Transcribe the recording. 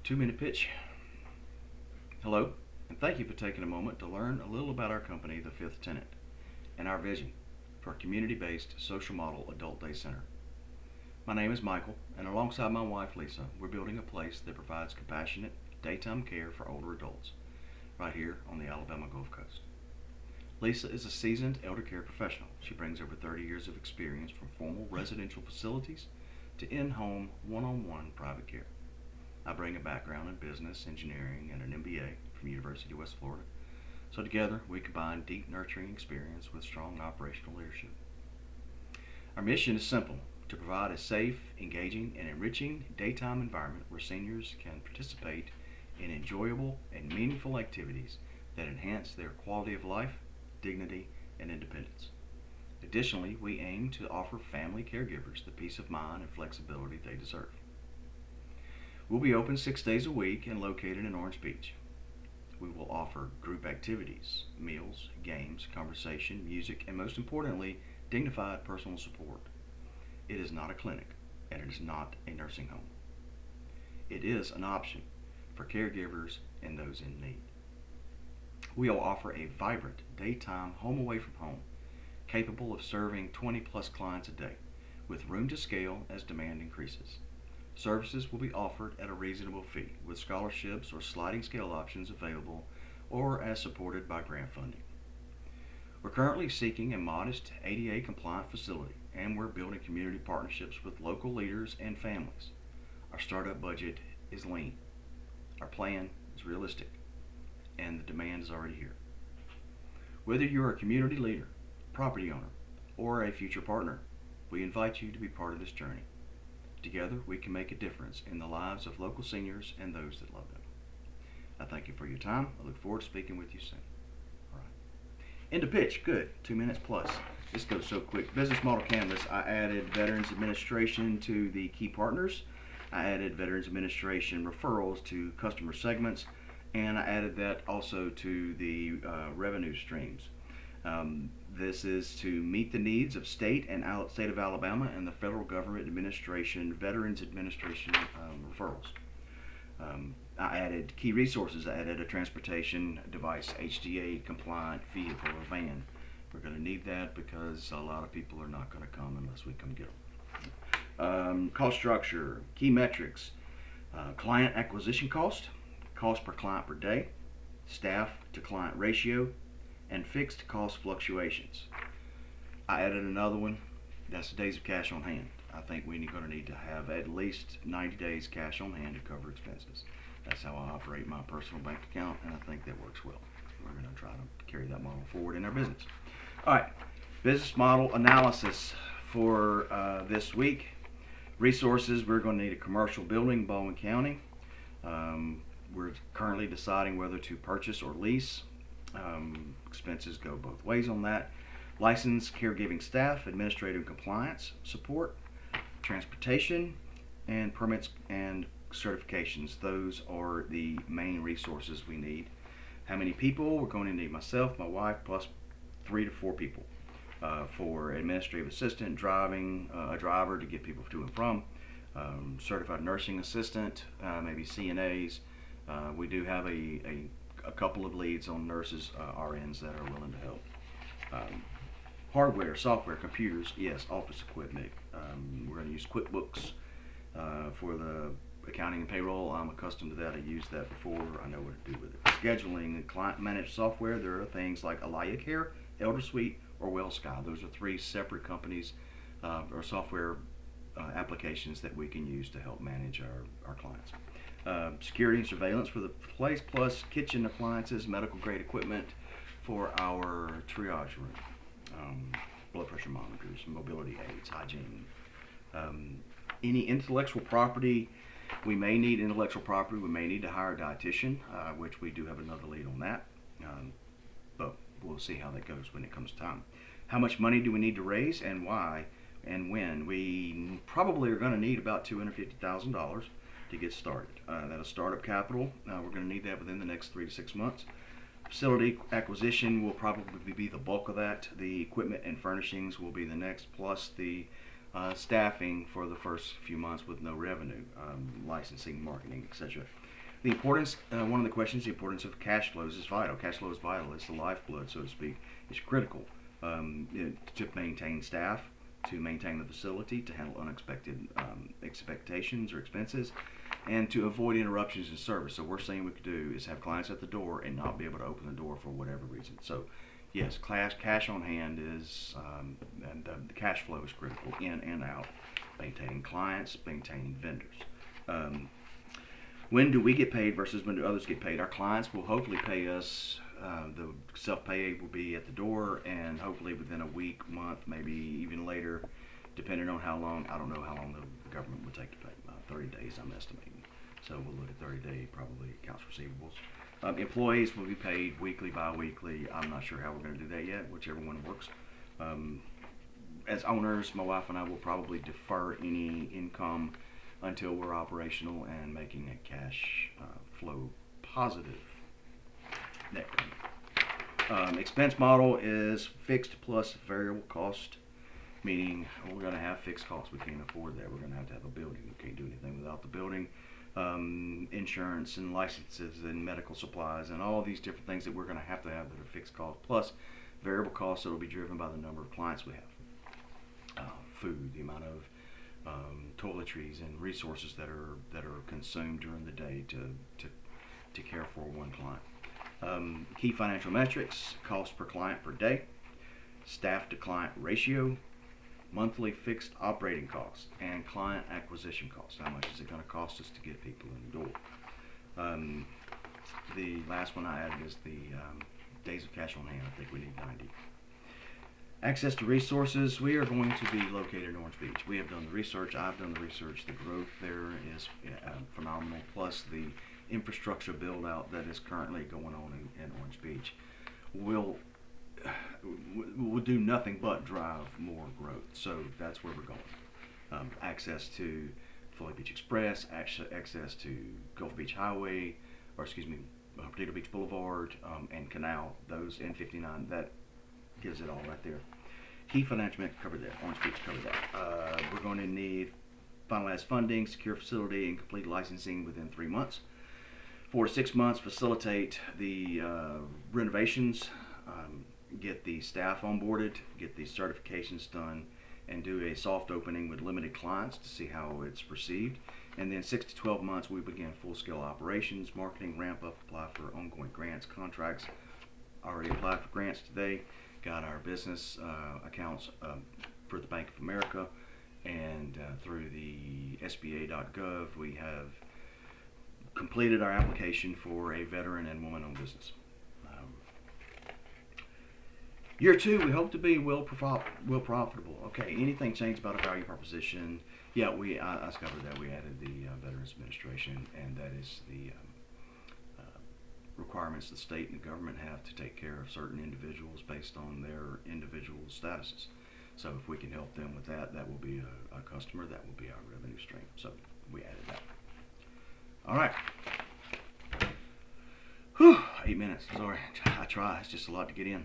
2-minute pitch. Hello, and thank you for taking a moment to learn a little about our company, The Fifth Tenant, and our vision for a community-based social model adult day center. My name is Michael, and alongside my wife Lisa, we're building a place that provides compassionate daytime care for older adults right here on the Alabama Gulf Coast. Lisa is a seasoned elder care professional. She brings over 30 years of experience from formal residential facilities to in-home, one-on-one private care. I bring a background in business, engineering, and an MBA from University of West Florida. So together, we combine deep nurturing experience with strong operational leadership. Our mission is simple: to provide a safe, engaging, and enriching daytime environment where seniors can participate in enjoyable and meaningful activities that enhance their quality of life, dignity, and independence. Additionally, we aim to offer family caregivers the peace of mind and flexibility they deserve. We'll be open 6 days a week and located in Orange Beach. We will offer group activities, meals, games, conversation, music, and most importantly, dignified personal support. It is not a clinic, and it is not a nursing home. It is an option for caregivers and those in need. We'll offer a vibrant daytime home away from home, capable of serving 20 plus clients a day, with room to scale as demand increases. Services will be offered at a reasonable fee, with scholarships or sliding scale options available or as supported by grant funding. We're currently seeking a modest ADA compliant facility, and we're building community partnerships with local leaders and families. Our startup budget is lean. Our plan is realistic, and the demand is already here. Whether you're a community leader, property owner, or a future partner, we invite you to be part of this journey. Together, we can make a difference in the lives of local seniors and those that love them. I thank you for your time. I look forward to speaking with you soon. All right. End of pitch. Good. 2 minutes plus. This goes so quick. Business model canvas. I added Veterans Administration to the key partners. I added Veterans Administration referrals to customer segments, and I added that also to the revenue streams. This is to meet the needs of state of Alabama and the federal government administration, Veterans Administration referrals. I added key resources. I added a transportation device, HDA compliant vehicle or van. We're going to need that because a lot of people are not going to come unless we come get them. Cost structure, key metrics, client acquisition cost, cost per client per day, staff to client ratio, and fixed cost fluctuations. I added another one. That's the days of cash on hand. I think we're going to need to have at least 90 days cash on hand to cover expenses. That's how I operate my personal bank account, and I think that works well. We're going to try to carry that model forward in our business. All right, business model analysis for this week. Resources: we're going to need a commercial building in Baldwin County. We're currently deciding whether to purchase or lease. Expenses go both ways on that. Licensed caregiving staff, administrative compliance support, transportation, and permits and certifications. Those are the main resources we need. How many people? We're going to need myself, my wife, plus 3 to 4 people for administrative assistant, driving, a driver to get people to and from, certified nursing assistant, maybe CNAs. We do have a couple of leads on nurses, RNs that are willing to help. Hardware, software, computers, yes, office equipment. We're going to use QuickBooks for the accounting and payroll. I'm accustomed to that. I used that before. I know what to do with it. Scheduling and client managed software. There are things like Alaya Care, Elder Suite, or WellSky. Those are 3 separate companies or software applications that we can use to help manage our clients. Security and surveillance for the place, plus kitchen appliances, medical grade equipment for our triage room, blood pressure monitors, mobility aids, hygiene. Any intellectual property, we may need intellectual property. We may need to hire a dietitian, which we do have another lead on that, but we'll see how that goes when it comes time. How much money do we need to raise and why and when? We probably are going to need about $250,000 to get started. That is startup capital. We're going to need that within the next 3 to 6 months. Facility acquisition will probably be the bulk of that. The equipment and furnishings will be the next, plus the staffing for the first few months with no revenue, licensing, marketing, etc. The importance, one of the questions, the importance of cash flows is vital. Cash flow is vital. It's the lifeblood, so to speak. It's critical to maintain staff, to maintain the facility, to handle unexpected expectations or expenses, and to avoid interruptions in service. So worst thing we could do is have clients at the door and not be able to open the door for whatever reason. So yes, cash on hand is, and the cash flow is critical, in and out, maintaining clients, maintaining vendors. When do we get paid versus when do others get paid? Our clients will hopefully pay us. The self-pay will be at the door, and hopefully within a week, month, maybe even later, depending on how long. I don't know how long the government would take to pay. 30 days, I'm estimating. So we'll look at 30-day probably accounts receivables. Employees will be paid weekly, bi-weekly. I'm not sure how we're going to do that yet, whichever one works. As owners, my wife and I will probably defer any income until we're operational and making a cash flow positive net income. Expense model is fixed plus variable cost, meaning we're going to have fixed costs. We can't afford that. We're going to have a building. We can't do anything without the building. Insurance and licenses and medical supplies and all these different things that we're going to have that are fixed costs, plus variable costs that will be driven by the number of clients we have. Food, the amount of toiletries and resources that are consumed during the day to care for one client. Key financial metrics: cost per client per day, staff to client ratio, monthly fixed operating costs, and client acquisition costs. How much is it going to cost us to get people in the door? The last one I added is the days of cash on hand. I think we need 90. Access to resources. We are going to be located in Orange Beach. We have done the research. I've done the research. The growth there is phenomenal, plus the infrastructure build out that is currently going on in Orange Beach will do nothing but drive more growth. So that's where we're going. Access to Follow Beach Express, access to Gulf Beach Highway, or excuse me, Potato Beach Boulevard, and Canal, those N59, that gives it all right there. Key financial metrics, covered that. Orange Beach covered that. We're going to need finalized funding, secure facility, and complete licensing within 3 months. 4 to 6 months, facilitate the renovations, get the staff onboarded, get the certifications done, and do a soft opening with limited clients to see how it's received. And then 6 to 12 months, we begin full-scale operations, marketing, ramp up, apply for ongoing grants, contracts. Already applied for grants today. Got our business accounts for the Bank of America, and through the SBA.gov, we have completed our application for a veteran and woman-owned business. Year 2, we hope to be well profitable. Okay, anything changed about our value proposition? Yeah, I covered that. We added the Veterans Administration, and that is the requirements the state and the government have to take care of certain individuals based on their individual statuses. So if we can help them with that, that will be a customer, that will be our revenue stream. So we added that. All right. Whew, 8 minutes. Sorry, I try. It's just a lot to get in.